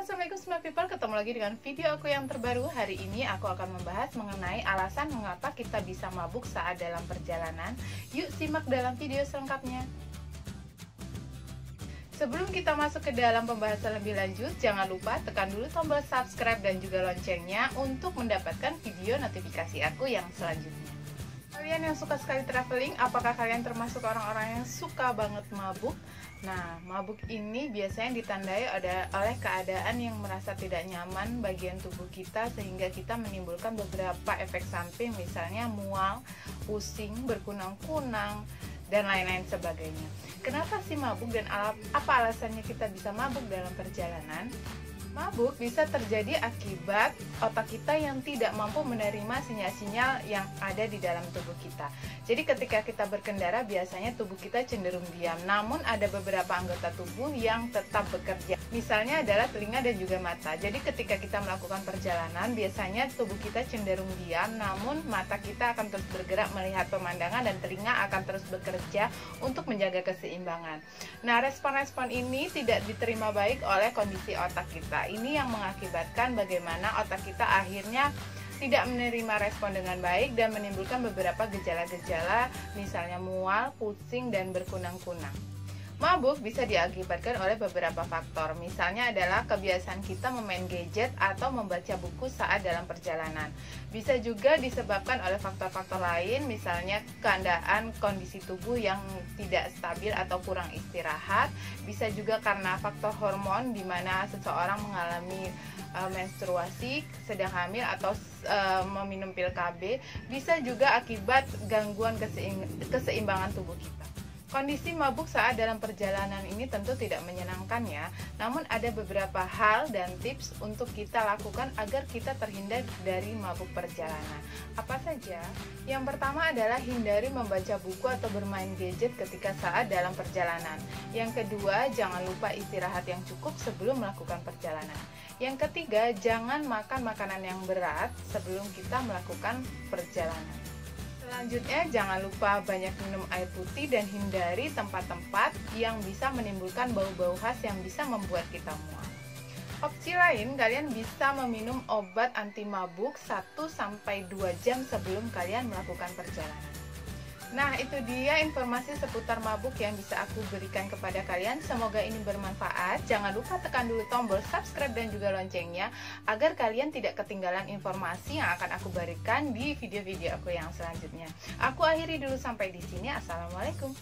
Assalamualaikum smart people, ketemu lagi dengan video aku yang terbaru. Hari ini aku akan membahas mengenai alasan mengapa kita bisa mabuk saat dalam perjalanan. Yuk simak dalam video selengkapnya. Sebelum kita masuk ke dalam pembahasan lebih lanjut, jangan lupa tekan dulu tombol subscribe dan juga loncengnya untuk mendapatkan video notifikasi aku yang selanjutnya. Kalian yang suka sekali traveling, apakah kalian termasuk orang-orang yang suka banget mabuk? Nah, mabuk ini biasanya ditandai oleh keadaan yang merasa tidak nyaman bagian tubuh kita sehingga kita menimbulkan beberapa efek samping, misalnya mual, pusing, berkunang-kunang, dan lain-lain sebagainya. Kenapa sih mabuk dan apa alasannya kita bisa mabuk dalam perjalanan? Mabuk bisa terjadi akibat otak kita yang tidak mampu menerima sinyal-sinyal yang ada di dalam tubuh kita. Jadi ketika kita berkendara biasanya tubuh kita cenderung diam, namun ada beberapa anggota tubuh yang tetap bekerja. Misalnya adalah telinga dan juga mata. Jadi ketika kita melakukan perjalanan biasanya tubuh kita cenderung diam, namun mata kita akan terus bergerak melihat pemandangan dan telinga akan terus bekerja untuk menjaga keseimbangan. Nah, respon-respon ini tidak diterima baik oleh kondisi otak kita. Ini yang mengakibatkan bagaimana otak kita akhirnya tidak menerima respon dengan baik dan menimbulkan beberapa gejala-gejala, misalnya mual, pusing, dan berkunang-kunang. Mabuk bisa diakibatkan oleh beberapa faktor, misalnya adalah kebiasaan kita memain gadget atau membaca buku saat dalam perjalanan. Bisa juga disebabkan oleh faktor-faktor lain, misalnya keadaan kondisi tubuh yang tidak stabil atau kurang istirahat. Bisa juga karena faktor hormon di mana seseorang mengalami menstruasi, sedang hamil atau meminum pil KB. Bisa juga akibat gangguan keseimbangan tubuh kita. Kondisi mabuk saat dalam perjalanan ini tentu tidak menyenangkan ya, namun ada beberapa hal dan tips untuk kita lakukan agar kita terhindar dari mabuk perjalanan. Apa saja? Yang pertama adalah hindari membaca buku atau bermain gadget ketika saat dalam perjalanan. Yang kedua, jangan lupa istirahat yang cukup sebelum melakukan perjalanan. Yang ketiga, jangan makan makanan yang berat sebelum kita melakukan perjalanan. Selanjutnya, jangan lupa banyak minum air putih dan hindari tempat-tempat yang bisa menimbulkan bau-bau khas yang bisa membuat kita mual. Opsi lain, kalian bisa meminum obat anti mabuk 1-2 jam sebelum kalian melakukan perjalanan. Nah, itu dia informasi seputar mabuk yang bisa aku berikan kepada kalian. Semoga ini bermanfaat. Jangan lupa tekan dulu tombol subscribe dan juga loncengnya agar kalian tidak ketinggalan informasi yang akan aku berikan di video-video aku yang selanjutnya. Aku akhiri dulu sampai di sini. Assalamualaikum.